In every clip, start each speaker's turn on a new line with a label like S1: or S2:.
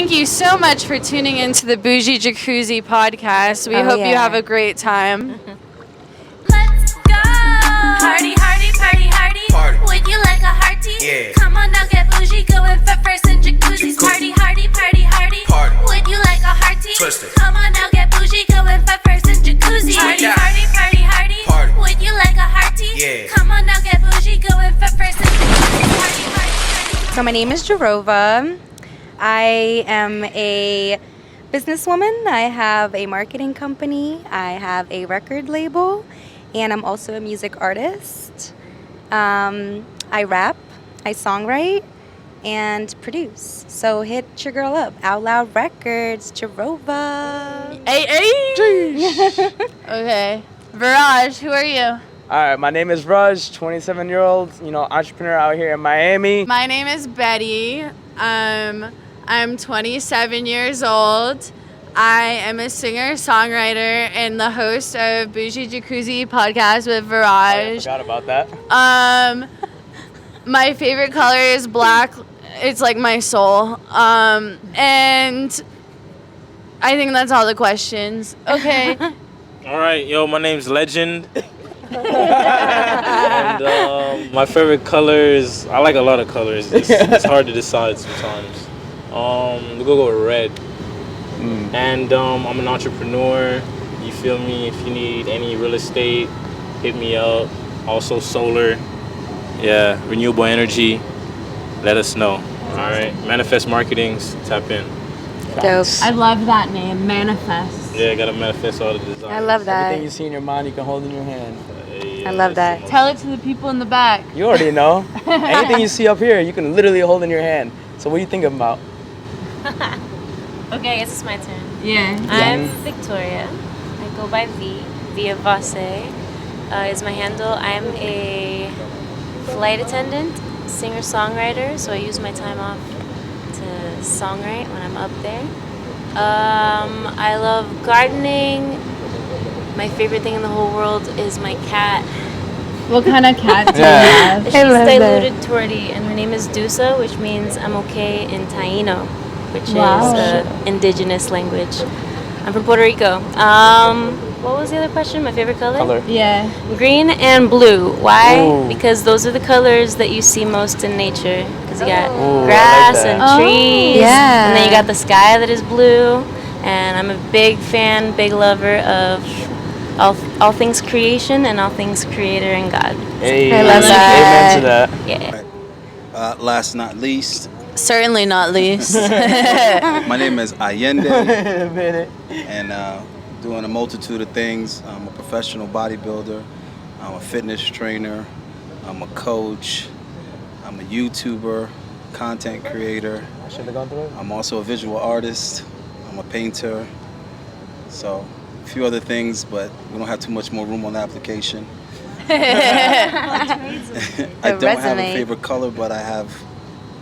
S1: thank you so much for tuning into the Bougie Jacuzzi Podcast. We hope you have a great time.
S2: Let's go! Party, hardy, party, hardy. Party. Would you like a hearty? Yeah. Come on now, get bougie, going for first in jacuzzis. Party, hardy, party, hardy. Party. Would you like a hearty? Twist it. Come on now, get bougie, going for first in jacuzzis. Party, hardy, party, hardy. Party. Would you like a hearty? Yeah. Come on now, get bougie, going for first in jacuzzis. Party, party, party.
S3: So my name is Jarova. I am a businesswoman. I have a marketing company. I have a record label, and I'm also a music artist. I rap, I songwrite, and produce. So hit your girl up. Out Loud Records, Jarova.
S1: Hey. Okay. Viraj, who are you?
S4: All right, my name is Raj, 27-year-old, entrepreneur out here in Miami.
S1: My name is Betty. I'm 27 years old. I am a singer, songwriter, and the host of Bougie Jacuzzi Podcast with Viraj.
S4: I forgot about that.
S1: My favorite color is black. It's like my soul. And I think that's all the questions. Okay.
S5: All right, my name's Legend. And my favorite colors, I like a lot of colors. It's hard to decide sometimes. We'll go with red. And I'm an entrepreneur. You feel me? If you need any real estate, hit me up. Also solar. Yeah, renewable energy. Let us know. All right. Manifest Marketings. Tap in.
S3: Dope.
S1: I love that name, Manifest.
S5: Yeah, gotta manifest all the designs.
S3: I love that.
S4: Everything you see in your mind, you can hold in your hand.
S3: I love that.
S1: Tell it to the people in the back.
S4: You already know. Anything you see up here, you can literally hold in your hand. So what are you thinking about?
S6: Okay, I guess it's my turn.
S1: Yeah.
S6: I'm Victoria. I go by V. Via Vase is my handle. I'm a flight attendant, singer-songwriter, so I use my time off to songwrite when I'm up there. I love gardening. My favorite thing in the whole world is my cat.
S1: What kind of cat do you
S4: Yeah.
S1: have?
S6: She's diluted Torty, and her name is Dusa, which means I'm okay in Taino, which is indigenous language. I'm from Puerto Rico. What was the other question? My favorite color?
S1: Yeah.
S6: Green and blue. Why?
S4: Ooh.
S6: Because those are the colors that you see most in nature. Because you got
S4: Ooh, I
S6: grass
S4: like
S6: and
S4: that.
S6: trees,
S3: yeah.
S6: and then you got the sky that is blue. And I'm a big fan, big lover of all things creation and all things creator and God.
S4: Hey,
S3: I love that.
S4: Amen to that.
S6: Yeah.
S7: Last not least,
S1: Certainly not least.
S7: my name is Allende,
S4: A minute.
S7: and doing a multitude of things. I'm a professional bodybuilder. I'm a fitness trainer. I'm a coach. I'm a YouTuber, content creator.
S4: I should have gone through it.
S7: I'm also a visual artist. I'm a painter. So a few other things, but we don't have too much more room on the application. I don't have a favorite color, but I have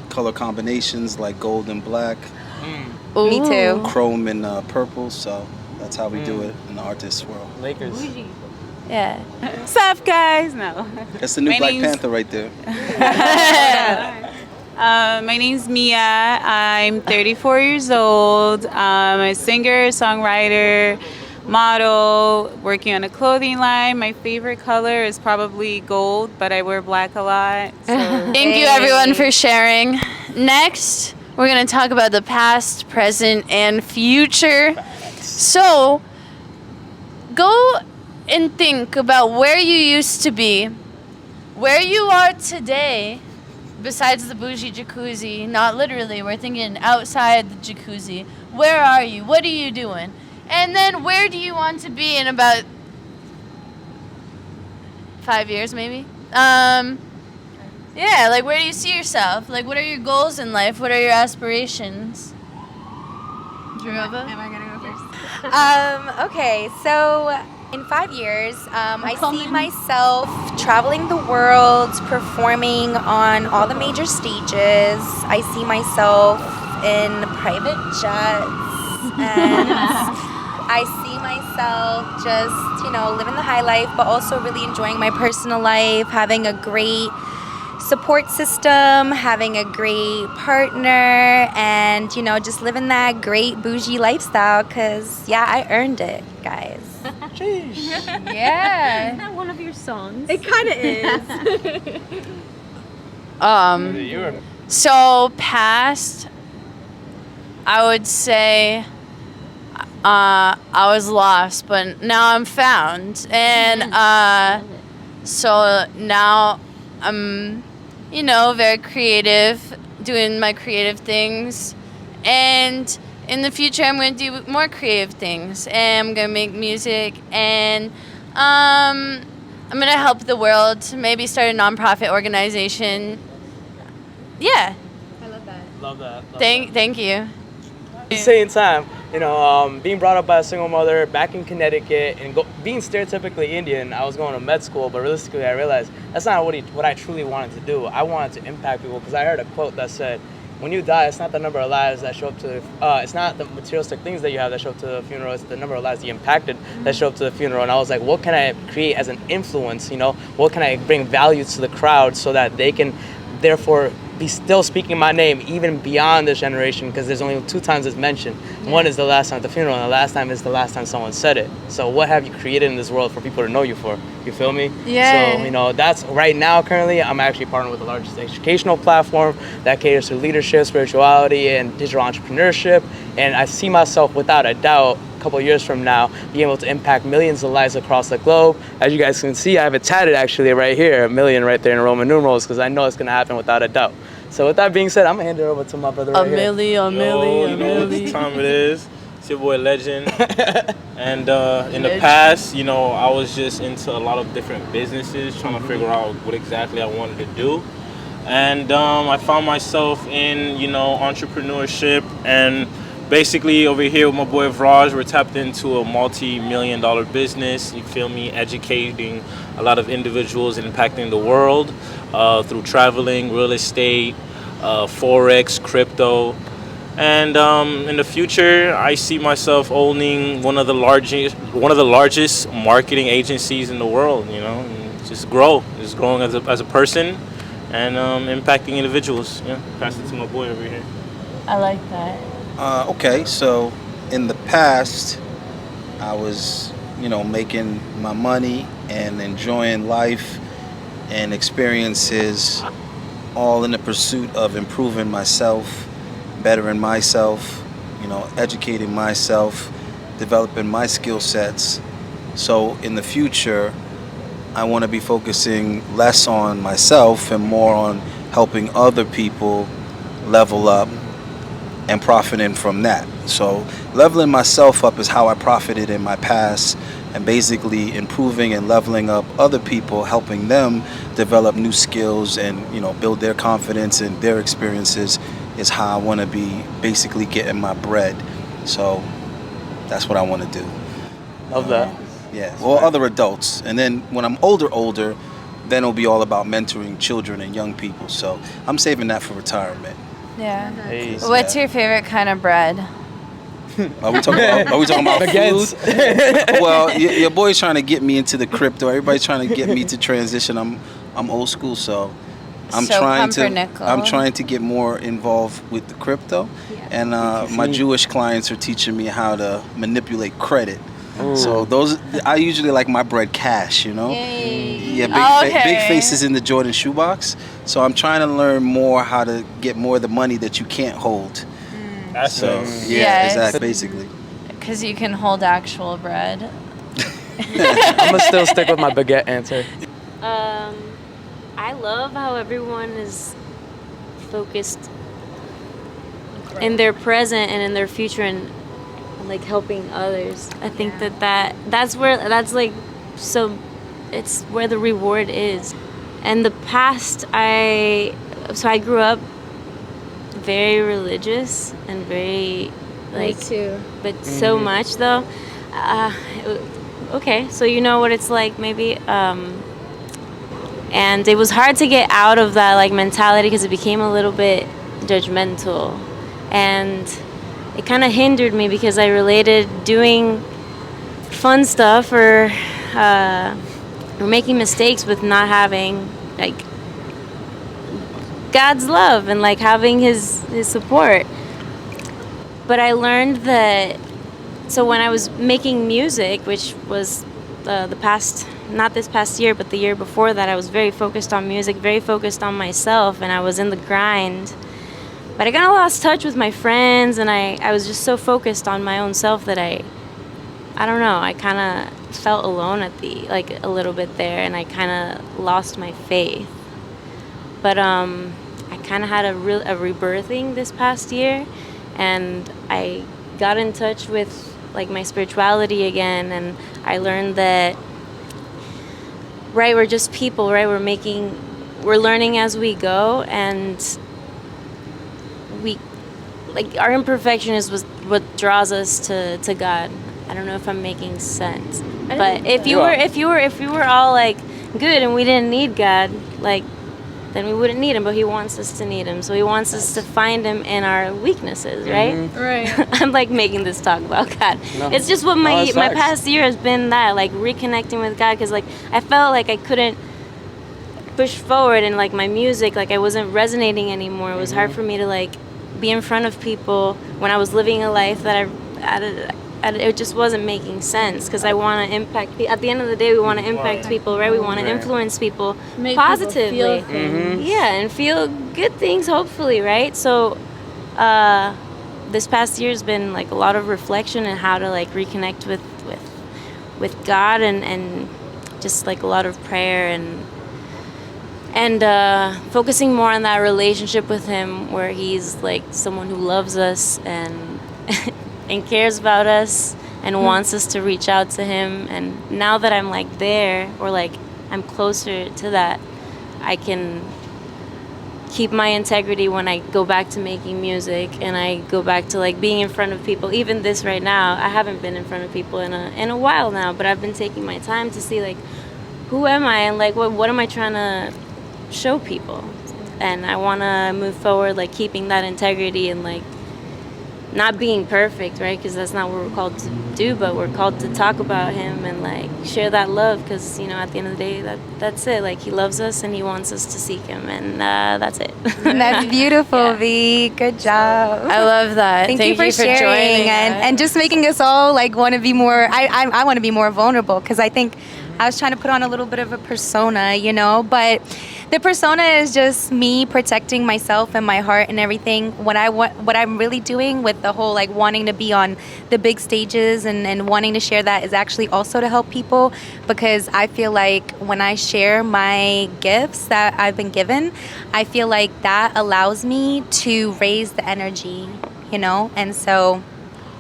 S7: color combinations like gold and black,
S3: Me too.
S7: chrome and purple. So that's how we do it in the artist world.
S4: Lakers.
S3: Yeah.
S8: What's up, guys? No.
S7: That's the new
S8: My
S7: Black
S8: name's-
S7: Panther right there.
S8: My name's Mia. I'm 34 years old. I'm a singer, songwriter, model, working on a clothing line. My favorite color is probably gold, but I wear black a lot. So.
S1: Thank you, everyone, for sharing. Next, we're going to talk about the past, present, and future. So, go and think about where you used to be, where you are today, besides the Bougie Jacuzzi. Not literally, we're thinking outside the jacuzzi. Where are you? What are you doing? And then where do you want to be in about 5 years, maybe? Yeah, like where do you see yourself? Like what are your goals in life? What are your aspirations? Jarova?
S8: Am I going to go first?
S3: Okay, so in 5 years, I see myself traveling the world, performing on all the major stages. I see myself in private jets, and I see myself just, living the high life, but also really enjoying my personal life, having a great support system, having a great partner, and, just living that great bougie lifestyle because, yeah, I earned it, guys.
S1: Yeah.
S6: Isn't that one of your songs?
S3: It kind of is.
S1: So past, I would say I was lost, but now I'm found. And so now I'm, very creative, doing my creative things. And in the future, I'm going to do more creative things. And I'm going to make music. And I'm going to help the world, maybe start a nonprofit organization. Yeah.
S4: Love that.
S1: Thank you.
S4: At the same time, being brought up by a single mother back in Connecticut and being stereotypically Indian, I was going to med school, but realistically I realized that's not what I truly wanted to do. I wanted to impact people because I heard a quote that said, when you die, it's not the number of lives that show up to it's not the materialistic things that you have that show up to the funeral, it's the number of lives that you impacted that show up to the funeral. And I was like, what can I create as an influence, What can I bring value to the crowd so that they can therefore be still speaking my name even beyond this generation, because there's only 2 times it's mentioned. One is the last time at the funeral, and the last time is the last time someone said it. So what have you created in this world for people to know you for? You feel me?
S1: Yeah.
S4: So, that's right now, currently, I'm actually partnered with the largest educational platform that caters to leadership, spirituality, and digital entrepreneurship. And I see myself, without a doubt, a couple years from now, being able to impact millions of lives across the globe. As you guys can see, I have it tatted actually right here, 1 million right there in Roman numerals, because I know it's going to happen without a doubt. So with that being said, I'm going to hand it over to my brother right here.
S5: You know what time it is. It's your boy Legend. And in the past, I was just into a lot of different businesses, trying to figure out what exactly I wanted to do. And I found myself in, entrepreneurship. And basically over here with my boy Vraj, we're tapped into a multi-million-dollar business. You feel me? Educating a lot of individuals and impacting the world through traveling, real estate, forex, crypto. And in the future, I see myself owning one of the largest marketing agencies in the world. And just growing as a person, and impacting individuals. Yeah, pass it to my boy over here.
S1: I like that.
S7: Okay, so in the past, I was, making my money and enjoying life and experiences, all in the pursuit of improving myself, bettering myself, educating myself, developing my skill sets. So in the future, I want to be focusing less on myself and more on helping other people level up and profiting from that. So leveling myself up is how I profited in my past, and basically improving and leveling up other people, helping them develop new skills and build their confidence and their experiences is how I want to be basically getting my bread. So that's what I want to do.
S4: Love that.
S7: Yeah, or other adults. And then when I'm older, then it'll be all about mentoring children and young people. So I'm saving that for retirement.
S1: Yeah.
S4: Hey.
S1: What's your favorite kind of bread?
S7: Are we talking about food? Well, your boy's trying to get me into the crypto. Everybody's trying to get me to transition. I'm old school, so I'm trying to get more involved with the crypto. Yeah. And my Jewish clients are teaching me how to manipulate credit. Ooh. So I usually like my bread cash,
S1: Yay.
S7: Yeah, big faces in the Jordan shoebox. So I'm trying to learn more how to get more of the money that you can't hold.
S5: That's
S7: so
S5: nice.
S7: yeah, exactly, basically.
S1: Because you can hold actual bread.
S4: I'm gonna still stick with my baguette answer.
S6: I love how everyone is focused in their present and in their future and like helping others. I think that's it's where the reward is. And the past, I grew up very religious and very like, me too. But so much though. Okay, so you know what it's like maybe. And it was hard to get out of that like mentality because it became a little bit judgmental, and it kind of hindered me because I related doing fun stuff or – or making mistakes with not having like God's love and like having his support. But I learned that, so when I was making music, which was the past, not this past year, but the year before that, I was very focused on music, very focused on myself, and I was in the grind. But I kind of lost touch with my friends, and I was just so focused on my own self that I don't know, I kind of felt alone at like a little bit there, and I kind of lost my faith. But I kind of had a rebirthing this past year, and I got in touch with like my spirituality again, and I learned that, right, we're just people, right? We're learning as we go, and like our imperfection is what draws us to God. I don't know if I'm making sense, but if you were all like good and we didn't need God, like, then we wouldn't need him. But he wants us to need him, so he wants us to find him in our weaknesses, right?
S8: Right.
S6: I'm like making this talk about God. No. It's just what my past year has been, that like reconnecting with God, because like I felt like I couldn't push forward, and like my music, like I wasn't resonating anymore. It was hard for me to like be in front of people when I was living a life that it just wasn't making sense, because I want to impact. At the end of the day, we want to impact people, right? We want to influence people positively, yeah, and feel good things, hopefully, right? So, this past year has been like a lot of reflection and how to like reconnect with God, and just like a lot of prayer and focusing more on that relationship with him, where he's like someone who loves us and and cares about us and wants us to reach out to him. And now that I'm like there, or like I'm closer to that, I can keep my integrity when I go back to making music, and I go back to like being in front of people. Even this right now, I haven't been in front of people in a while now, but I've been taking my time to see like, who am I, and like what am I trying to show people. And I want to move forward like keeping that integrity and like not being perfect, right? Because that's not what we're called to do, but we're called to talk about him and like share that love, because you know, at the end of the day, that's it. Like, he loves us and he wants us to seek him, and that's it.
S3: That's beautiful. V. Good job.
S1: I love that.
S3: Thank you for sharing
S1: joining
S3: and just making us all like want to be more. I want to be more vulnerable, because I think I was trying to put on a little bit of a persona, you know, but the persona is just me protecting myself and my heart and everything. What I'm really doing with the whole like wanting to be on the big stages and wanting to share that is actually also to help people, because I feel like when I share my gifts that I've been given, I feel like that allows me to raise the energy, you know, and so.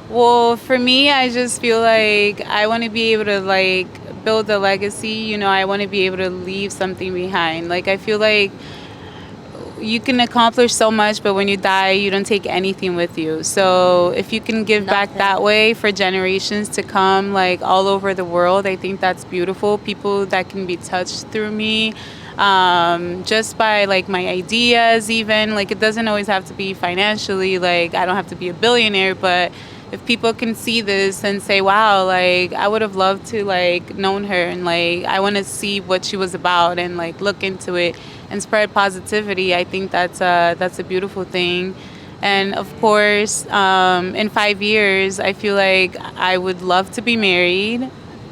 S8: Well, for me, I just feel like I want to be able to like build a legacy, you know. I want to be able to leave something behind. Like, I feel like you can accomplish so much, but when you die, you don't take anything with you. So if you can give back that way for generations to come, like all over the world, I think that's beautiful. People that can be touched through me, just by like my ideas, even like it doesn't always have to be financially. Like, I don't have to be a billionaire, but if people can see this and say, wow, like I would have loved to like known her, and like I want to see what she was about and like look into it and spread positivity, I think that's a beautiful thing. And of course, in 5 years, I feel like I would love to be married,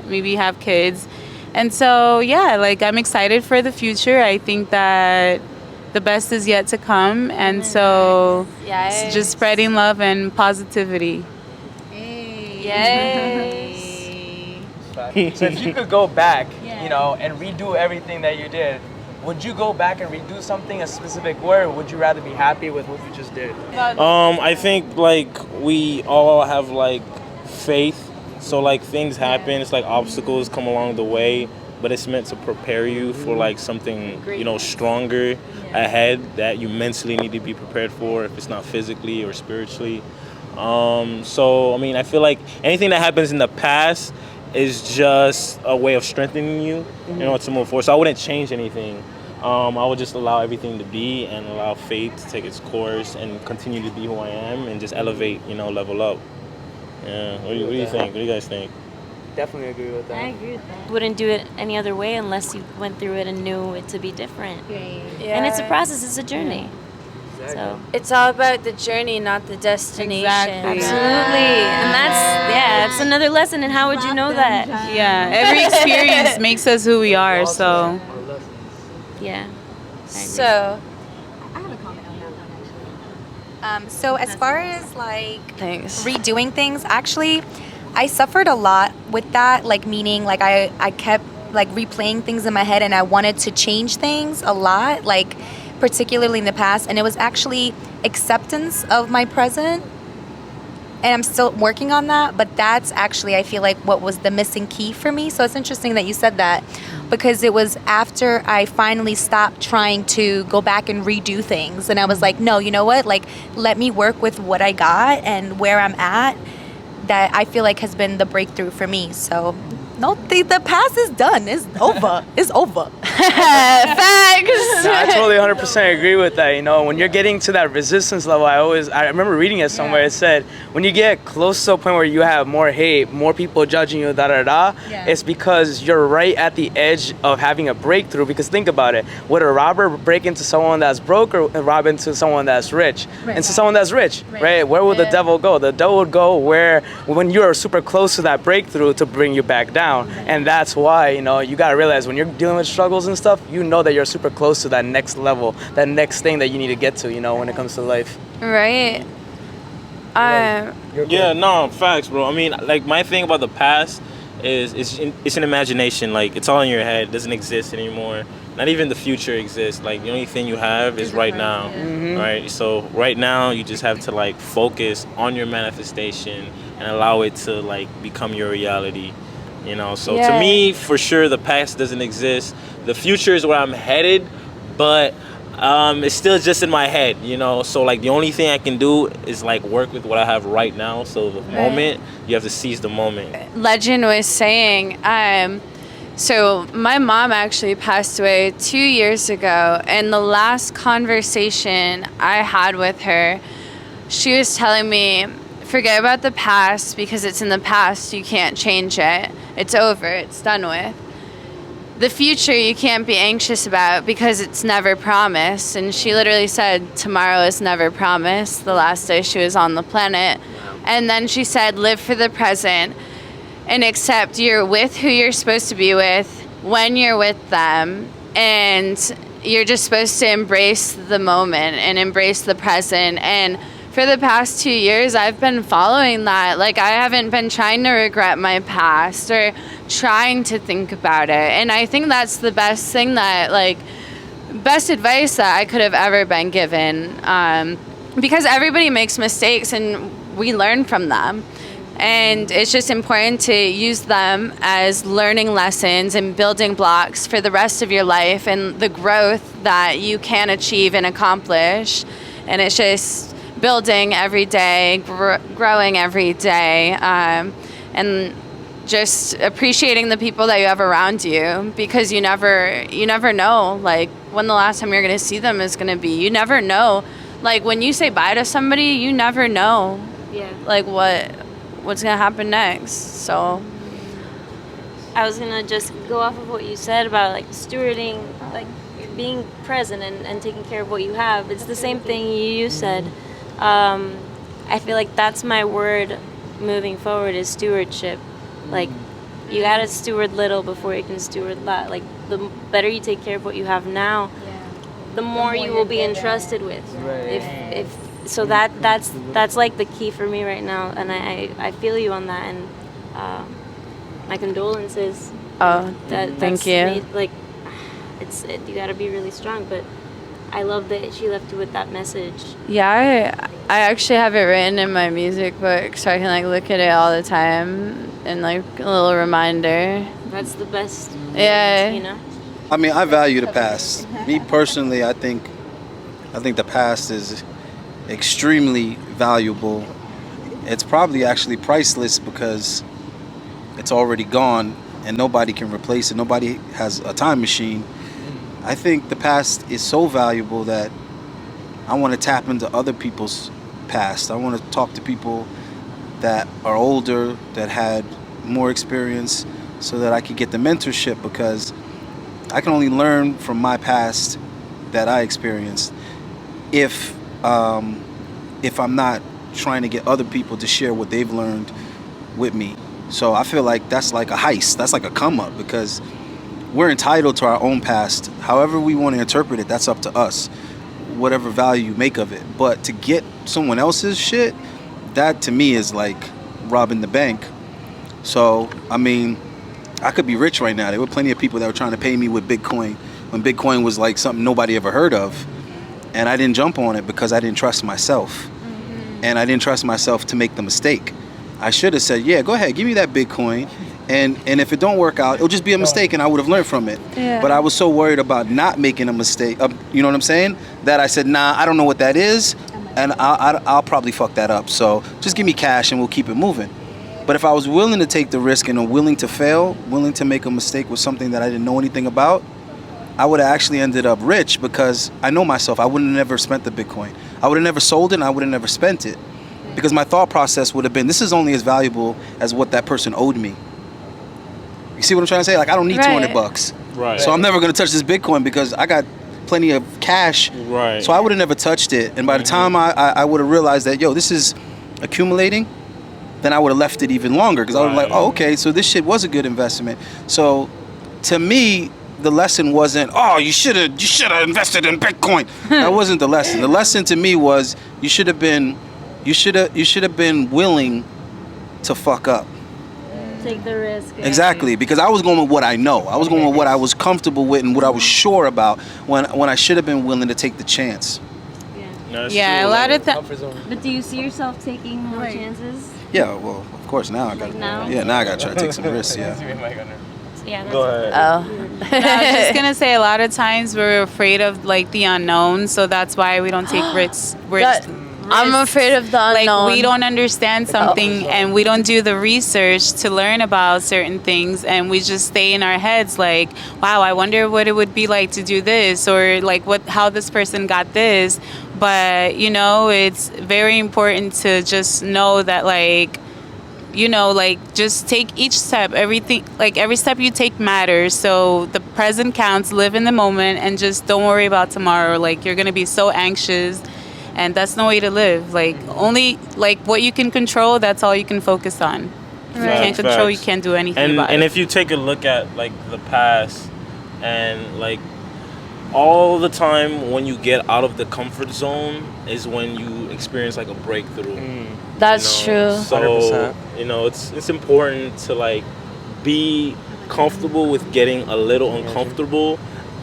S8: maybe have kids. And so, yeah, like I'm excited for the future. I think that the best is yet to come. And so just spreading love and positivity.
S1: Yay.
S4: So if you could go back, you know, and redo everything that you did, would you go back and redo something a specific way, or would you rather be happy with what you just did?
S5: I think like we all have like faith, so like things happen, it's like obstacles come along the way, but it's meant to prepare you for like something, you know, stronger ahead that you mentally need to be prepared for, if it's not physically or spiritually. So I mean, I feel like anything that happens in the past is just a way of strengthening you, you know, to move forward. So I wouldn't change anything. I would just allow everything to be and allow faith to take its course and continue to be who I am and just elevate, you know, level up. Yeah. What do you think? What do you guys think?
S4: definitely agree with that.
S6: I agree with that. Wouldn't do it any other way unless you went through it and knew it to be different.
S1: Yeah.
S6: And it's a process, it's a journey. So
S1: It's all about the journey, not the destination.
S8: Exactly.
S6: absolutely. And that's another lesson. And how would you know that?
S8: Yeah, every experience makes us who we are. So
S6: Yeah.
S1: So,
S3: So as far as like
S1: thanks.
S3: redoing things, actually, I suffered a lot with that. Like meaning, like I kept like replaying things in my head, and I wanted to change things a lot. Like particularly in the past, and it was actually acceptance of my present, and I'm still working on that, but that's actually, I feel like, what was the missing key for me. So it's interesting that you said that, because it was after I finally stopped trying to go back and redo things, and I was like, no, you know what, like, let me work with what I got and where I'm at, that I feel like has been the breakthrough for me. So no, the past is done. It's over. It's over.
S1: Facts.
S4: No, I totally 100% agree with that. You know, when you're getting to that resistance level, I remember reading it somewhere. It said when you get close to a point where you have more hate, more people judging you, it's because you're right at the edge of having a breakthrough. Because think about it, would a robber break into someone that's broke or rob into someone that's rich? Into someone that's rich, right? Where would the devil go? The devil would go when you're super close to that breakthrough to bring you back down. And that's why, you know, you gotta realize when you're dealing with struggles and stuff, you know that you're super close to that next level, that next thing that you need to get to, you know, when it comes to life.
S1: Right.
S5: Yeah, no, facts, bro. I mean, like, my thing about the past is it's an imagination. Like, it's all in your head. It doesn't exist anymore. Not even the future exists. Like, the only thing you have is right now. Right? So right now, you just have to, like, focus on your manifestation and allow it to, like, become your reality. You know, so to me, for sure, the past doesn't exist. The future is where I'm headed, but it's still just in my head, you know. So, like, the only thing I can do is, like, work with what I have right now. So the moment, you have to seize the moment.
S1: Legend was saying, so my mom actually passed away 2 years ago, and the last conversation I had with her, she was telling me, forget about the past, because it's in the past, you can't change it. It's over, it's done with. The future you can't be anxious about because it's never promised. And she literally said tomorrow is never promised, the last day she was on the planet. And then she said live for the present and accept you're with who you're supposed to be with when you're with them. And you're just supposed to embrace the moment and embrace the present. And for the past 2 years, I've been following that. Like, I haven't been trying to regret my past or trying to think about it. And I think that's the best thing that, like, best advice that I could have ever been given. Because everybody makes mistakes and we learn from them. And it's just important to use them as learning lessons and building blocks for the rest of your life and the growth that you can achieve and accomplish. And it's just building every day, growing every day, and just appreciating the people that you have around you, because you never know, like, when the last time you're going to see them is going to be. You never know. Like, when you say bye to somebody, you never know, like, what's going to happen next. So
S6: I was going to just go off of what you said about, like, stewarding, like, being present and taking care of what you have. It's the same thing you said. I feel like that's my word moving forward is stewardship. Like, you gotta steward little before you can steward a lot. Like, the better you take care of what you have now, the more you will be entrusted with. If so, that's like the key for me right now, and I feel you on that, and my condolences.
S1: Oh, thank you.
S6: Like, you gotta be really strong, but I love that she left you with that message.
S1: Yeah, I actually have it written in my music book, so I can, like, look at it all the time and, like, a little reminder.
S6: That's the best.
S1: Yeah.
S6: You know?
S7: I mean, I value the past. Me personally, I think the past is extremely valuable. It's probably actually priceless because it's already gone and nobody can replace it. Nobody has a time machine. I think the past is so valuable that I want to tap into other people's past. I want to talk to people that are older, that had more experience so that I could get the mentorship, because I can only learn from my past that I experienced if I'm not trying to get other people to share what they've learned with me. So I feel like that's like a heist. That's like a come up, because we're entitled to our own past. However we want to interpret it, that's up to us. Whatever value you make of it. But to get someone else's shit, that to me is like robbing the bank. So, I mean, I could be rich right now. There were plenty of people that were trying to pay me with Bitcoin when Bitcoin was like something nobody ever heard of. And I didn't jump on it because I didn't trust myself. And I didn't trust myself to make the mistake. I should have said, yeah, go ahead, give me that Bitcoin. And if it don't work out, it'll just be a mistake and I would have learned from it.
S3: Yeah.
S7: But I was so worried about not making a mistake, you know what I'm saying? That I said, nah, I don't know what that is. And I'll probably fuck that up. So just give me cash and we'll keep it moving. But if I was willing to take the risk and willing to fail, willing to make a mistake with something that I didn't know anything about, I would have actually ended up rich, because I know myself. I would have never spent the Bitcoin. I would have never sold it and I would have never spent it. Because my thought process would have been, this is only as valuable as what that person owed me. You see what I'm trying to say? Like, I don't need $200.
S5: Right.
S7: So I'm never going to touch this Bitcoin because I got plenty of cash.
S5: Right.
S7: So I would have never touched it. And by the time I would have realized that, yo, this is accumulating, then I would have left it even longer, because I was like, oh, okay, so this shit was a good investment. So to me, the lesson wasn't, oh, you should have invested in Bitcoin. That wasn't the lesson. The lesson to me was you should have been willing to fuck up.
S6: Take the risk.
S7: Exactly, because I was going with what I know. I was going with what I was comfortable with and what I was sure about, when I should have been willing to take the chance.
S8: Yeah, a lot of times.
S6: But do you see yourself taking more chances?
S7: Yeah, well, of course now I got.
S6: Like now?
S7: Yeah, now I got to try to take some risks. Yeah.
S6: Yeah.
S5: Go ahead.
S1: Oh.
S8: I was just gonna say, a lot of times we're afraid of like the unknown, so that's why we don't take risks.
S1: I'm afraid of the unknown.
S8: Like, we don't understand something and we don't do the research to learn about certain things, and we just stay in our heads like, wow, I wonder what it would be like to do this, or like how this person got this. But it's very important to just know that, like, just take each step. Everything, like every step you take matters. So the present counts. Live in the moment and just don't worry about tomorrow. Like, you're gonna be so anxious. And that's no way to live. Like, only like what you can control, that's all you can focus on. If you can't control, you can't do anything about it.
S5: And if you take a look at like the past, and like all the time when you get out of the comfort zone is when you experience like a breakthrough.
S1: That's true.
S5: So 100%. It's important to like be comfortable with getting a little uncomfortable,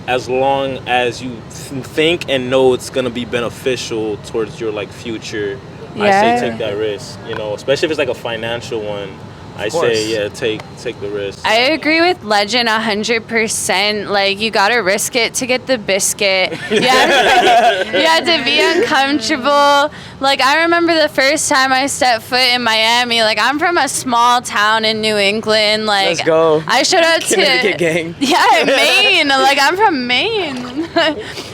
S5: as long as you think and know it's gonna be beneficial towards your like future.
S1: Yeah.
S5: I say take that risk, especially if it's like a financial one. I say take the risk.
S1: I agree with Legend 100%. Like, you gotta risk it to get the biscuit. You have to be uncomfortable. Like, I remember the first time I stepped foot in Miami. Like, I'm from a small town in New England. Like,
S4: Let's go.
S1: I showed up to
S4: Connecticut gang.
S1: Yeah, Maine. Like, I'm from Maine.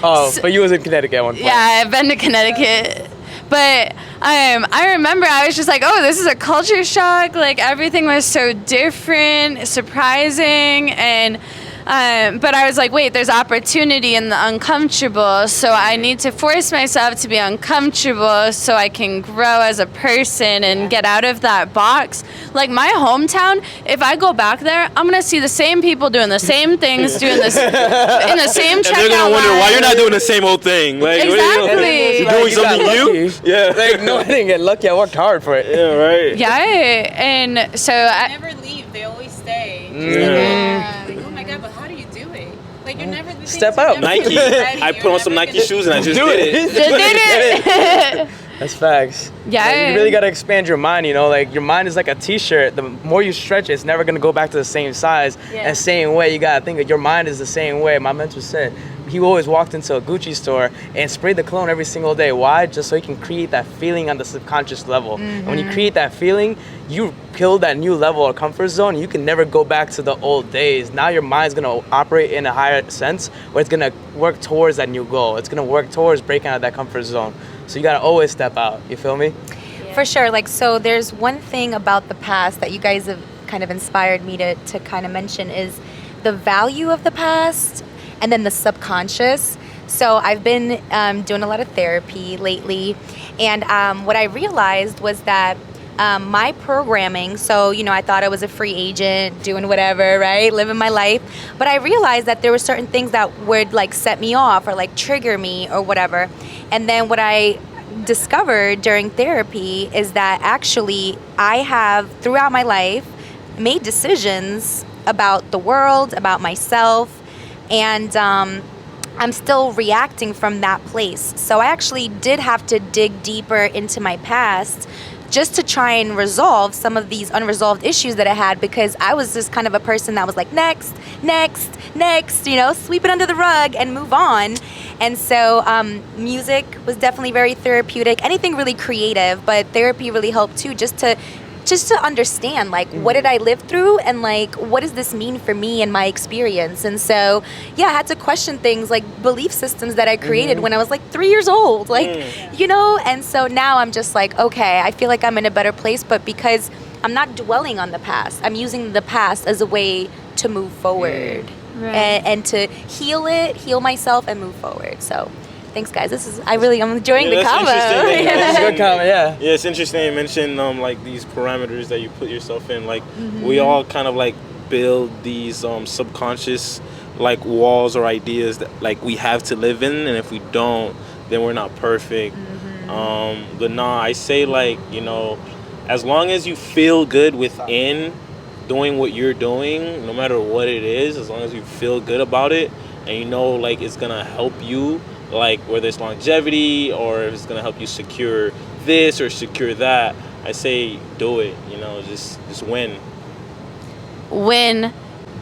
S4: But you was in Connecticut at one point.
S1: Yeah, I've been to Connecticut. But I remember I was just like, oh, this is a culture shock. Like, everything was so different, surprising, and but I was like, wait, there's opportunity in the uncomfortable. So I need to force myself to be uncomfortable so I can grow as a person and get out of that box. Like, my hometown, if I go back there, I'm gonna see the same people doing the same things, doing this in the same checkout
S5: And they're gonna wonder
S1: line.
S5: why you're not doing the same old thing. Like,
S1: Exactly.
S5: you're doing something new. Yeah.
S4: Like, no, I didn't get lucky. I worked hard for it.
S5: Yeah, right.
S1: Yeah, and so
S8: They never leave. They always stay. Like, oh my God, but how do you do it? Like, you're never the
S4: Step
S8: same
S4: out.
S5: Nike. I put on some Nike shoes and I just
S4: Do
S5: did
S4: it.
S5: it.
S1: did it.
S4: That's facts.
S1: Yeah.
S4: Like, you really gotta expand your mind. Like, your mind is like a T-shirt. The more you stretch it, it's never gonna go back to the same size and same way. You gotta think that your mind is the same way. My mentor said he always walked into a Gucci store and sprayed the cologne every single day. Why? Just so he can create that feeling on the subconscious level. And when you create that feeling, you build that new level of comfort zone. You can never go back to the old days. Now your mind's gonna operate in a higher sense where it's gonna work towards that new goal. It's gonna work towards breaking out of that comfort zone. So you gotta always step out. You feel me?
S3: For sure. Like, so there's one thing about the past that you guys have kind of inspired me to kind of mention is the value of the past and then the subconscious. So I've been doing a lot of therapy lately, and what I realized was that my programming, so, I thought I was a free agent, doing whatever, right? Living my life. But I realized that there were certain things that would like set me off or like trigger me or whatever. And then what I discovered during therapy is that actually I have throughout my life made decisions about the world, about myself, and I'm still reacting from that place. So I actually did have to dig deeper into my past just to try and resolve some of these unresolved issues that I had, because I was just kind of a person that was like, next, sweep it under the rug and move on. And so music was definitely very therapeutic, anything really creative, but therapy really helped too, just to understand, like, what did I live through, and like, what does this mean for me and my experience? And so, yeah, I had to question things like belief systems that I created when I was like 3 years old, like, and so now I'm just like, okay, I feel like I'm in a better place, but because I'm not dwelling on the past, I'm using the past as a way to move forward and to heal myself and move forward. So thanks, guys. I'm enjoying the combo.
S4: It's a good combo, yeah.
S5: Yeah, it's interesting you mentioned like these parameters that you put yourself in. Like we all kind of like build these subconscious like walls or ideas that like we have to live in, and if we don't, then we're not perfect. But nah, I say like, as long as you feel good within doing what you're doing, no matter what it is, as long as you feel good about it and like it's gonna help you, like whether it's longevity or if it's gonna help you secure this or secure that, I say do it. Just win.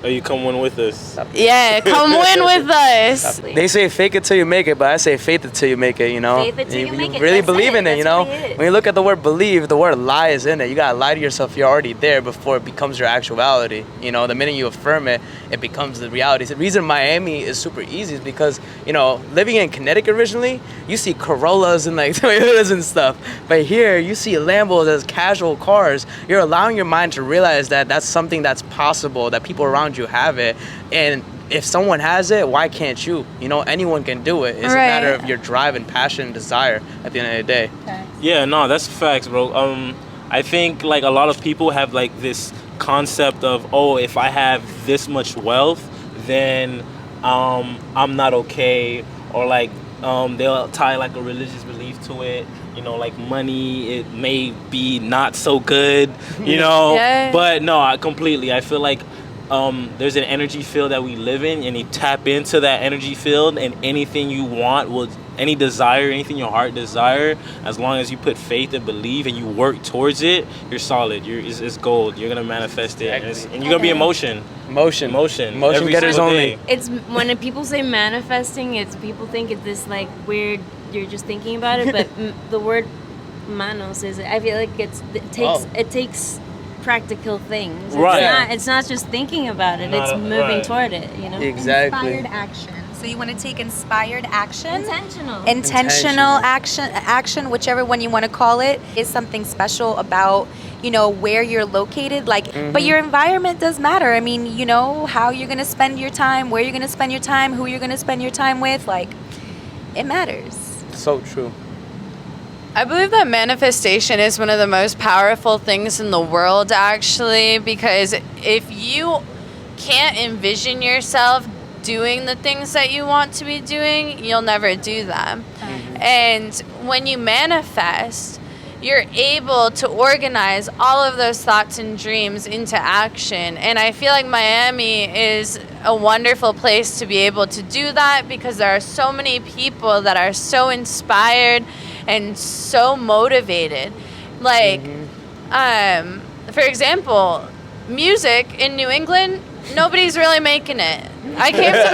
S5: Oh, you come win with us.
S1: Yeah, come win with us.
S4: They say fake it till you make it, but I say faith it till you make it,
S3: Faith it till you make it.
S4: really
S3: That's
S4: believe in it,
S3: That's really it.
S4: When you look at the word believe, the word lie is in it. You gotta lie to yourself. You're already there before it becomes your actuality. The minute you affirm it, it becomes the reality. The reason Miami is super easy is because, living in Connecticut originally, you see Corollas and like Toyotas and stuff. But here, you see Lambos as casual cars. You're allowing your mind to realize that that's something that's possible, that people around you have it. And if someone has it, why can't you? Anyone can do it. It's a matter of your drive and passion and desire at the end of the day.
S3: Okay.
S5: Yeah, no, that's facts, bro. I think like a lot of people have like this concept of, if I have this much wealth, then I'm not okay, or like they'll tie like a religious belief to it. Like money, it may be not so good,
S1: Yeah.
S5: But no, I feel like there's an energy field that we live in, and you tap into that energy field, and anything you want any desire, anything your heart desire, as long as you put faith and believe and you work towards it, you're solid. It's gold. You're gonna manifest it, and you're gonna be in motion.
S4: Motion
S5: Every
S4: getters
S5: single
S4: only.
S5: day.
S6: It's when people say manifesting, people think it's this like weird, you're just thinking about it, but the word manos I feel like it takes practical things.
S5: Right.
S6: It's not just thinking about it. It's moving toward it.
S4: Exactly.
S3: Inspired action. So you want to take inspired action?
S6: Intentional
S3: Action, whichever one you want to call it, is something special about, where you're located. Like, but your environment does matter. I mean, how you're going to spend your time, where you're going to spend your time, who you're going to spend your time with. Like, it matters.
S4: So true.
S1: I believe that manifestation is one of the most powerful things in the world, actually, because if you can't envision yourself doing the things that you want to be doing, you'll never do them. And when you manifest, you're able to organize all of those thoughts and dreams into action. And I feel like Miami is a wonderful place to be able to do that, because there are so many people that are so inspired and so motivated. Like, for example, music in New England, nobody's really making it. I came to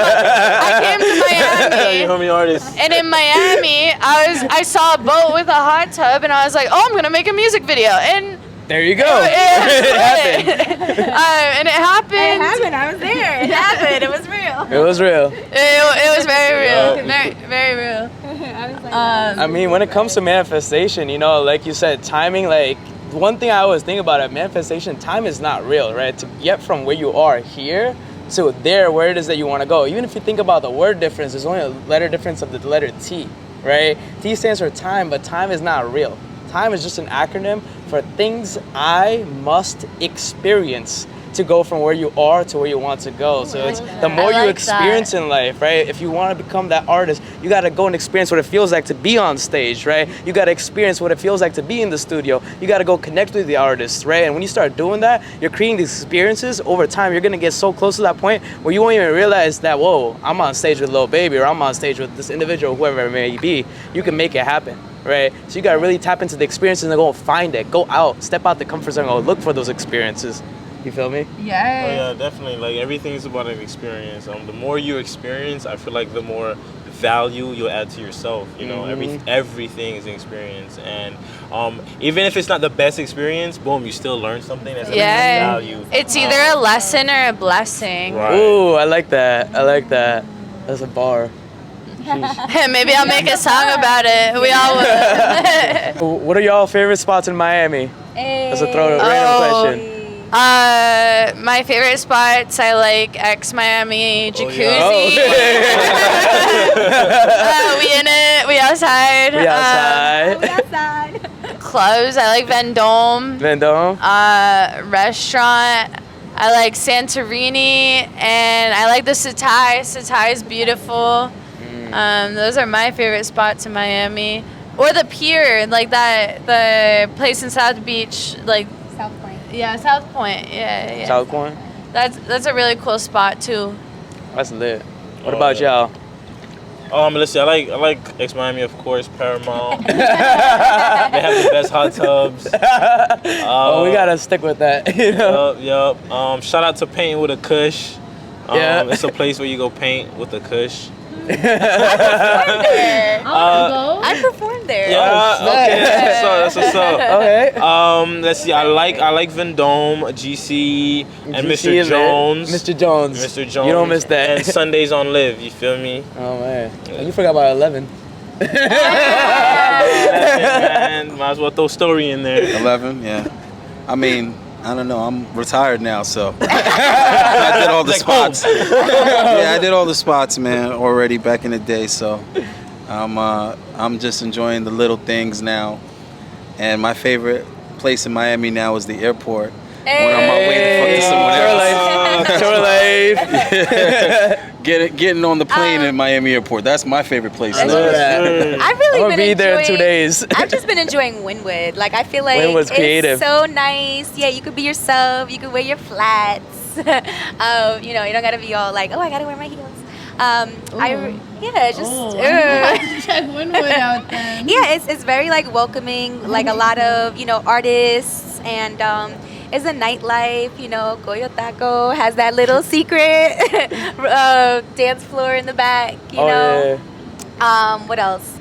S1: Miami.
S5: Homie artist.
S1: And in Miami, I saw a boat with a hot tub, and I was like, oh, I'm gonna make a music video. And
S4: there you go.
S1: It
S4: happened.
S1: And it happened.
S3: I was there. It happened. It was real.
S4: It was real.
S1: It was very real. Very, very real.
S3: I was like,
S4: I mean, when it comes to manifestation, like you said, timing, like one thing I always think about at manifestation, time is not real, right? To get from where you are here to there, where it is that you want to go. Even if you think about the word difference, there's only a letter difference of the letter T, right? T stands for time, but time is not real. Time is just an acronym for things I must experience to go from where you are to where you want to go. So it's the more you experience in life, right? If you want to become that artist, you got to go and experience what it feels like to be on stage, right? You got to experience what it feels like to be in the studio. You got to go connect with the artists, right? And when you start doing that, you're creating these experiences. Over time, you're going to get so close to that point where you won't even realize that, whoa, I'm on stage with Lil Baby, or I'm on stage with this individual, whoever it may be. You can make it happen, right? So you got to really tap into the experiences and go find it. Go out, step out the comfort zone, go look for those experiences. You feel me?
S1: Yeah.
S5: Oh yeah, definitely. Like everything is about an experience. The more you experience, I feel like the more value you'll add to yourself. You know, everything is an experience, and even if it's not the best experience, boom, you still learn something that's value.
S1: It's either a lesson or a blessing.
S5: Right.
S4: Ooh, I like that. I like that. That's a bar.
S1: Maybe I'll make a song about it. We all will.
S4: What are y'all favorite spots in Miami? That's a random question.
S1: My favorite spots, I like Miami Jacuzzi. We in it. We outside.
S4: We outside.
S1: Clubs, I like Vendome.
S4: Vendome.
S1: Restaurant, I like Santorini, and I like the Satai. Satai is beautiful. Those are my favorite spots in Miami. Or the pier, like the place in South Beach, like
S3: South Point.
S1: Yeah, South Point. Yeah.
S4: South Point.
S1: That's a really cool spot too.
S4: That's lit. What about y'all?
S5: Let's see. I like Ex Miami, of course. Paramount. They have the best hot tubs.
S4: We gotta stick with that. You know.
S5: Yup. Shout out to Paint with a Kush.
S4: Yeah.
S5: It's a place where you go paint with a Kush.
S3: I performed there.
S5: Yeah, okay, that's what's up.
S4: Okay.
S5: Let's see. I like Vendome, GC, and Mr. Jones.
S4: Mr. Jones.
S5: Mr. Jones.
S4: You don't miss that.
S5: And Sundays on Live. You feel me?
S4: Oh man, you forgot about 11.
S5: Man, might as well throw story in there.
S7: 11, yeah. I mean, I don't know. I'm retired now, so I did all the spots. Yeah, I did all the spots, man, already back in the day. So I'm just enjoying the little things now. And my favorite place in Miami now is the airport. When I'm on my way to fuck to someone else. Getting on the plane in Miami airport. That's my favorite place.
S3: I've really
S4: I'm
S3: been
S4: gonna be there in 2 days.
S3: I've just been enjoying Wynwood. Like I feel like
S4: Wynwood's creative.
S3: It's so nice. Yeah, you could be yourself. You could wear your flats. You don't gotta be all like, oh, I gotta wear my heels.
S1: Check Wynwood out then.
S3: Yeah, it's very like welcoming. Like a lot of artists and. It's a nightlife, Goyo Taco has that little secret dance floor in the back,
S4: Yeah.
S3: What else?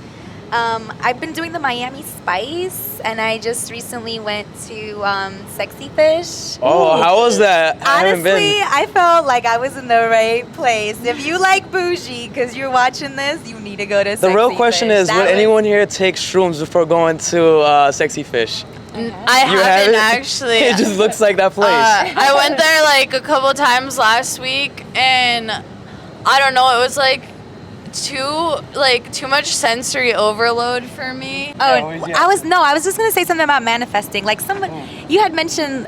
S3: I've been doing the Miami Spice, and I just recently went to Sexy Fish.
S4: Oh, how was that? I haven't been.
S3: Honestly, I felt like I was in the right place. If you like Bougie, because you're watching this, you need to go to Sexy Fish.
S4: The real question is, would anyone here take shrooms before going to Sexy Fish?
S1: I haven't actually.
S4: It just looks like that place.
S1: I went there like a couple times last week, and I don't know. It was like too much sensory overload for me.
S3: I was just gonna say something about manifesting. Like you had mentioned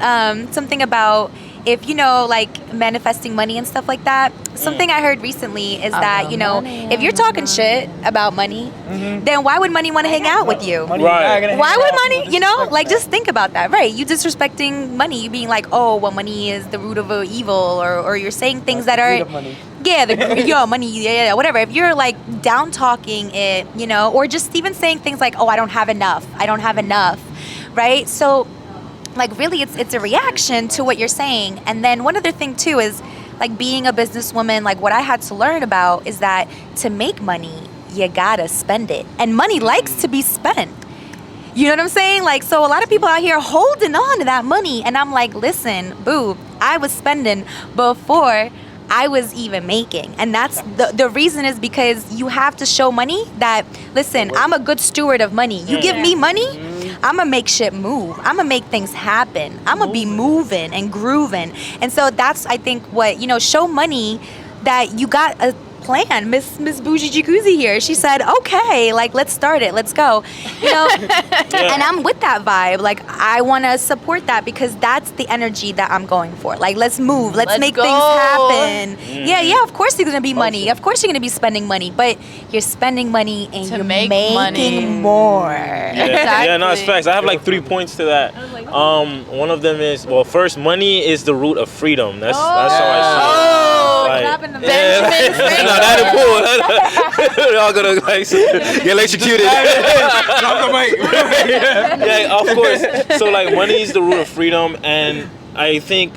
S3: something about if like manifesting money and stuff like that. Something I heard recently is that if you're talking shit about money, then why would money want to hang out with you?
S5: Right.
S3: Why would money, like just think about that, right? You disrespecting money, you being like, oh, well, money is the root of evil, or you're saying things that are,
S4: money.
S3: Yeah, money, yeah, whatever. If you're like down talking it, or just even saying things like, oh, I don't have enough, right? So, like really, it's a reaction to what you're saying. And then one other thing too is like being a businesswoman. Like what I had to learn about is that to make money, you gotta spend it, and money likes to be spent. You know what I'm saying? Like, so a lot of people out here holding on to that money, and I'm like, listen, boo, I was spending before I was even making. And that's the reason is because you have to show money that, listen, I'm a good steward of money. You give me money, I'm gonna make shit move. I'm gonna make things happen. I'm gonna be moving and grooving. And so that's, I think, what, show money that you got a plan. Miss Bougie Jacuzzi here, she said, okay, like, let's start it, let's go, and I'm with that vibe. Like, I want to support that because that's the energy that I'm going for. Like, let's move, let's make things happen. Yeah, of course you're gonna be money, of course you're gonna be spending money, but you're spending money and you're making money. More.
S5: Exactly. Yeah, no, it's facts. I have like 3 points to that. One of them is, well, first, money is the root of freedom. That's how I see it.
S1: Benjamin Franklin.
S5: No, that ain't cool. Y'all gonna get electrocuted. Yeah, of course. So like, money is the root of freedom, and I think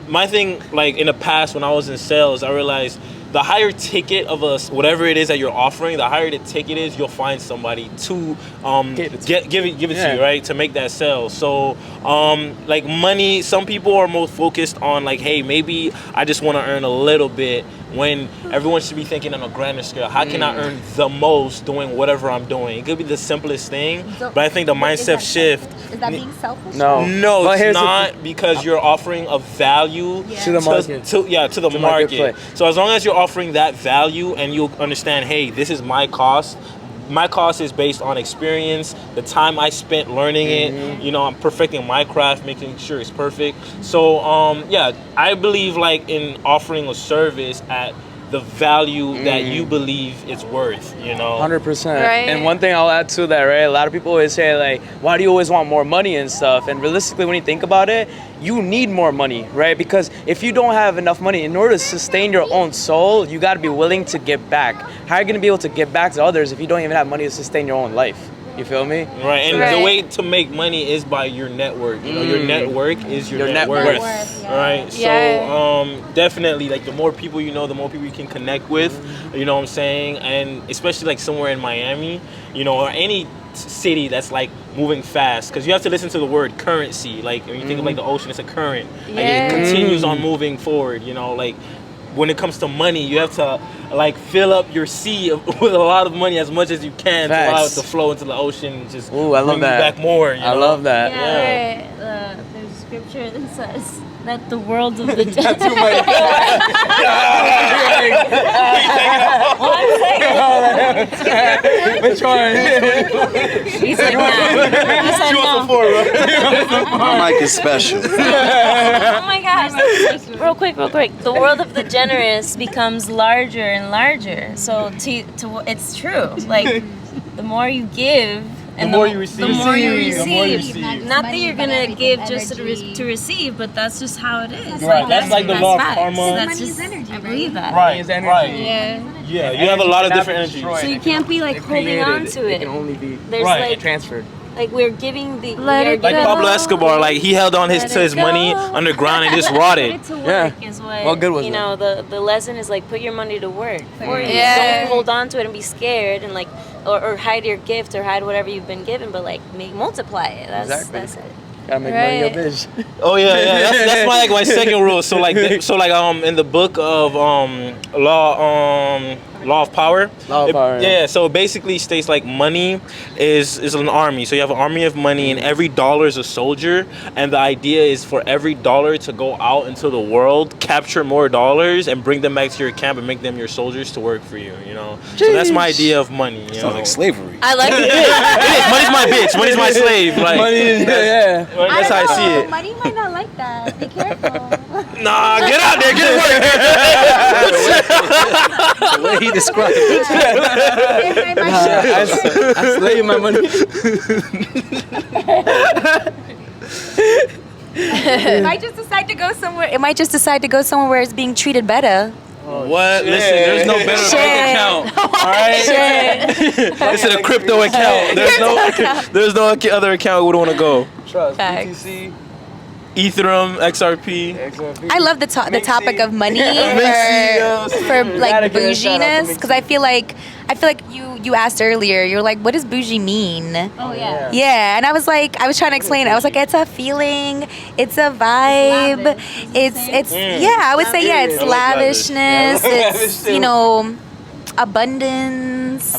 S5: my thing, like in the past when I was in sales, I realized the higher ticket of whatever it is that you're offering, the higher the ticket is, you'll find somebody to give it to you, right? To make that sale. So like money, some people are more focused on like, hey, maybe I just want to earn a little bit, when everyone should be thinking on a grander scale. How can I earn the most doing whatever I'm doing? It could be the simplest thing, but I think the mindset shift.
S3: Is that being selfish?
S5: No, it's not, because you're offering a value
S4: to the market.
S5: To the market. So as long as you're offering that value and you understand, hey, this is my cost. My cost is based on experience, the time I spent learning it. I'm perfecting my craft, making sure it's perfect. So I believe like in offering a service at the value that you believe it's worth,
S4: 100%.
S1: Right.
S4: And one thing I'll add to that, right? A lot of people always say like, why do you always want more money and stuff? And realistically, when you think about it, you need more money, right? Because if you don't have enough money, in order to sustain your own soul, you got to be willing to give back. How are you going to be able to give back to others if you don't even have money to sustain your own life? You feel me?
S5: Right, and the way to make money is by your network. Your network is your net worth. Right? So definitely, like, the more people you know, the more people you can connect with, you know what I'm saying? And especially like somewhere in Miami, or any city that's like moving fast, because you have to listen to the word currency. Like when you think of like the ocean, it's a current. Like it continues on moving forward, like when it comes to money, you have to like fill up your sea with a lot of money, as much as you can, to allow it to flow into the ocean and just
S4: I love
S5: bring
S4: that.
S5: you back more.
S4: I love that.
S6: There's a scripture that says that the world of the
S4: Which one?
S6: He's like, nah. He said no.
S7: My mic is special.
S6: Oh my gosh. Real quick. The world of the generous becomes larger and larger. So it's true. Like, the more you give, and the more you receive. Not that you're gonna give just to receive, but that's just how it is.
S5: Right. That's like the law of karma.
S6: That's just energy. I believe that.
S5: Right. Yeah. You have a lot of different energies.
S6: So you can't be like holding on to it.
S4: It can only be
S6: transferred. Like, we're giving the
S5: Like Pablo Escobar, like he held on to his money underground and just rotted.
S6: Put it to work is what
S4: good was
S6: the lesson is, like, put your money to work for you. Don't hold on to it and be scared and like or hide your gift or hide whatever you've been given, but like multiply it. That's it.
S4: Gotta make money a bitch.
S5: Oh yeah. That's my second rule. So like in the book of Law of Power. Yeah, so it basically states like money is an army. So you have an army of money, and every dollar is a soldier. And the idea is for every dollar to go out into the world, capture more dollars, and bring them back to your camp and make them your soldiers to work for you. So that's my idea of money.
S7: Sounds like slavery.
S1: I like it.
S5: It is. Money's my bitch. Money's my slave. Like,
S4: Money is,
S5: that's how I see it.
S3: Money might not like that. Be careful.
S5: Nah, get out there, get to work.
S7: The way he described it.
S4: I slave my money.
S3: It might just decide to go somewhere. It might just decide to go somewhere where it's being treated better.
S5: What? Listen, there's no better bank account. All right. It's in a crypto account. There's no other account we would want to go.
S4: Trust.
S3: Facts.
S4: BTC.
S5: Ethereum, XRP.
S3: I love the topic of money for like bouginess, because I feel like you asked earlier, you're like, what does bougie mean?
S6: Oh yeah.
S3: Yeah, and I was trying to explain it. I was like, it's a feeling, it's a vibe, it's I would say it's lavishness, it's abundance.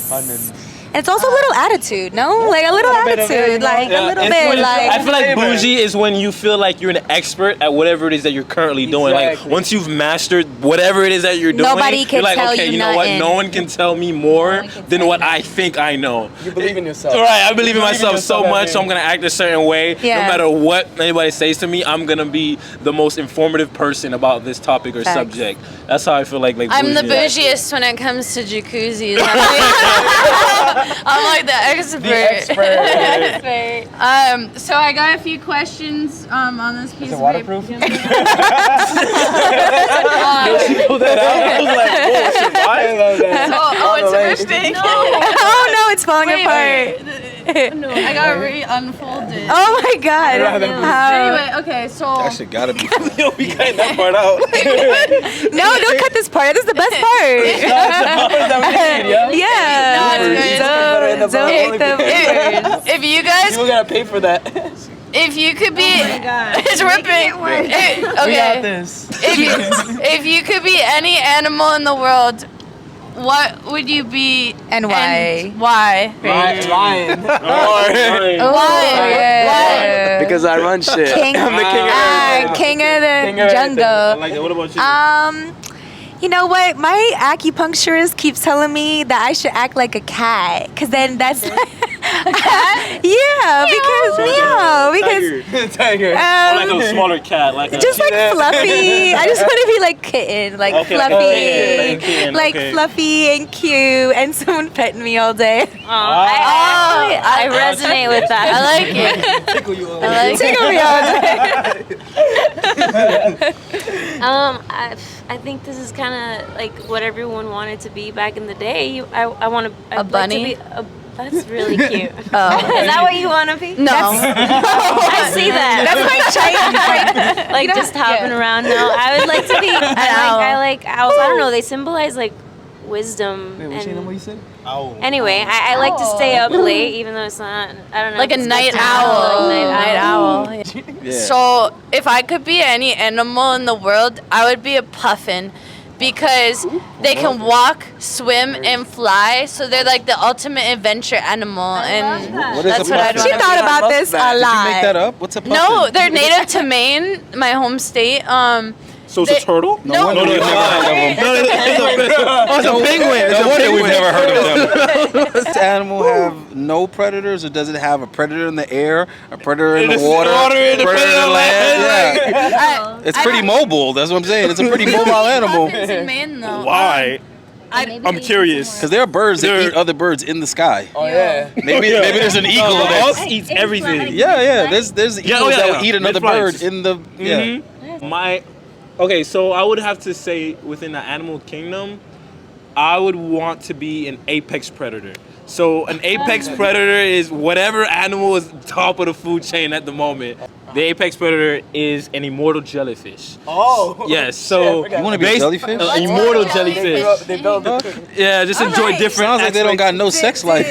S3: it's also a little attitude, no? Like a little attitude, like a little bit. Like
S5: I feel like bougie is when you feel like you're an expert at whatever it is that you're currently doing. Like once you've mastered whatever it is that you're doing,
S3: Nobody can
S5: you're like,
S3: tell
S5: okay,
S3: you
S5: you know what?
S3: nothing.
S5: No one can tell me more than what I think I know.
S4: You believe in yourself.
S5: Right, I believe in myself so much, so I'm gonna act a certain way.
S3: Yeah.
S5: No matter what anybody says to me, I'm gonna be the most informative person about this topic or subject. That's how I feel like
S1: I'm the
S5: bougie.
S1: bougiest when it comes to jacuzzis. I'm like the expert. So I got a few questions on this piece of
S4: waterproof?
S1: paper.
S5: She pulled that out. I was like,
S1: Oh, it's bursting.
S3: oh no, it's falling apart.
S1: No, I got to re-unfold it.
S3: Oh my god.
S1: Anyway, okay, so
S7: That shit gotta be.
S5: yo, we cut that part out.
S3: No, don't cut this part. This is the best part. Yeah.
S1: No, it's good.
S3: Don't hate the words.
S1: if you guys,
S4: You gotta pay for that.
S1: if you could be, it's ripping.
S4: We got
S1: Okay,
S4: this.
S1: if you could be any animal in the world, what would you be
S3: And why?
S1: Why?
S4: Lion.
S1: Why?
S3: Yeah.
S4: Because I run shit.
S3: King,
S4: I'm the king of everything.
S3: king of the
S4: King of
S3: jungle.
S5: I like that. What about you?
S3: You know what? My acupuncturist keeps telling me that I should act like a cat, cause then that's yeah, because meow, because
S4: Tiger.
S5: Or like a smaller cat, like a
S3: just like fluffy. I just want to be like kitten, like
S5: Okay,
S3: fluffy,
S5: like kitten, okay.
S3: fluffy and cute, and someone petting me all day.
S6: I resonate with that.
S1: I like it.
S4: Tickle you all
S1: I like it.
S3: Tickle me all day.
S6: I think this is kind of like what everyone wanted to be back in the day. I want to
S1: A bunny?
S6: Like to be that's really cute.
S3: Oh.
S6: Is that what you want to be?
S1: No.
S6: I see that.
S3: That's my child.
S6: Like just hopping around. No, I would like to be. I like owls. I don't know. They symbolize like wisdom.
S4: Wait, what you said?
S6: Anyway, I like to stay up late, even though it's not. I don't know.
S1: Like
S6: if
S1: a
S6: it's
S1: night
S6: bedtime.
S1: owl.
S6: Like
S1: Night owl.
S7: Yeah.
S1: So if I could be any animal in the world, I would be a puffin. Because they can walk, swim, and fly, so they're like the ultimate adventure animal, and
S7: What is
S1: that's
S7: a
S1: what I'd
S7: puffin?
S3: She
S1: want.
S3: thought about this a
S7: Did you
S3: lot.
S7: make that up? What's a puffin?
S1: No, they're native to Maine, my home state.
S5: So it's a turtle?
S7: No wonder we've never heard of them.
S5: It's a penguin.
S7: No wonder we've never heard of them. Does this animal have no predators, or does it have a predator in the air, a predator in the water, a predator in the land? Yeah. It's pretty mobile. That's what I'm saying. It's a pretty mobile animal.
S1: Puffins in Maine, though.
S5: Why? I'm curious.
S7: Because there are birds that eat other birds in the sky.
S4: Oh yeah.
S7: Maybe there's an eagle
S5: The
S7: that.
S5: hawk eats everything.
S7: Yeah. There's eagles that would eat another
S5: Mid-flights.
S7: bird in the. Yeah.
S5: Okay, so I would have to say within the animal kingdom, I would want to be an apex predator. So an apex predator is whatever animal is top of the food chain at the moment. The apex predator is an immortal jellyfish.
S4: Oh.
S5: Yes, so
S7: You want to be a jellyfish?
S5: An immortal jellyfish.
S4: They build
S5: Yeah, just enjoy different.
S7: Sounds like they don't got no sex life.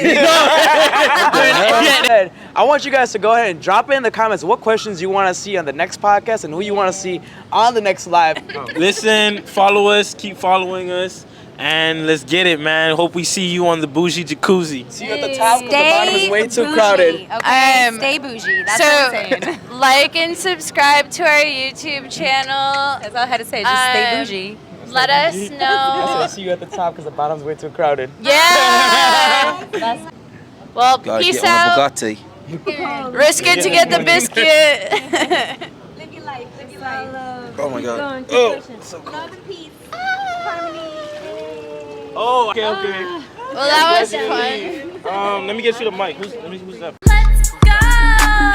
S4: I want you guys to go ahead and drop in the comments what questions you want to see on the next podcast and who you want to see on the next live.
S5: Listen, follow us, keep following us, and let's get it, man. Hope we see you on the Bougie Jacuzzi.
S4: See you at the top because the bottom is way too crowded.
S3: Okay, stay bougie. That's
S1: So,
S3: what I'm saying.
S1: like and subscribe to our YouTube channel.
S3: That's all I had to say. Just stay bougie.
S1: Let us
S4: I
S1: know.
S4: see you at the top because the bottom's way too crowded.
S1: Yeah. Well,
S7: Gotta
S1: peace
S7: get on a
S1: out.
S7: Bugatti.
S1: Risk it to get the biscuit.
S3: Live your life. Live your life.
S7: Oh my God.
S6: Going,
S7: Oh,
S6: keep pushing.
S7: so cold.
S3: Love and peace. Harmony.
S5: Oh, okay.
S1: Well, that was fun.
S5: Let me get you the mic. Who's that?
S2: Let's go.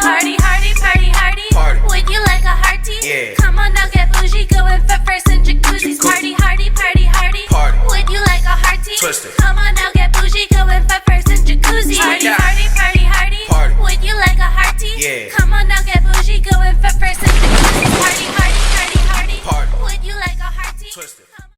S2: Party, hardy, party, hardy. Would you like a hearty?
S9: Yeah.
S2: Come on now, get bougie. Going for first in jacuzzis. Party, hardy, party, hardy.
S9: Party.
S2: Would you like a hearty?
S9: Twist it.
S2: Come on now, get bougie. Going for first.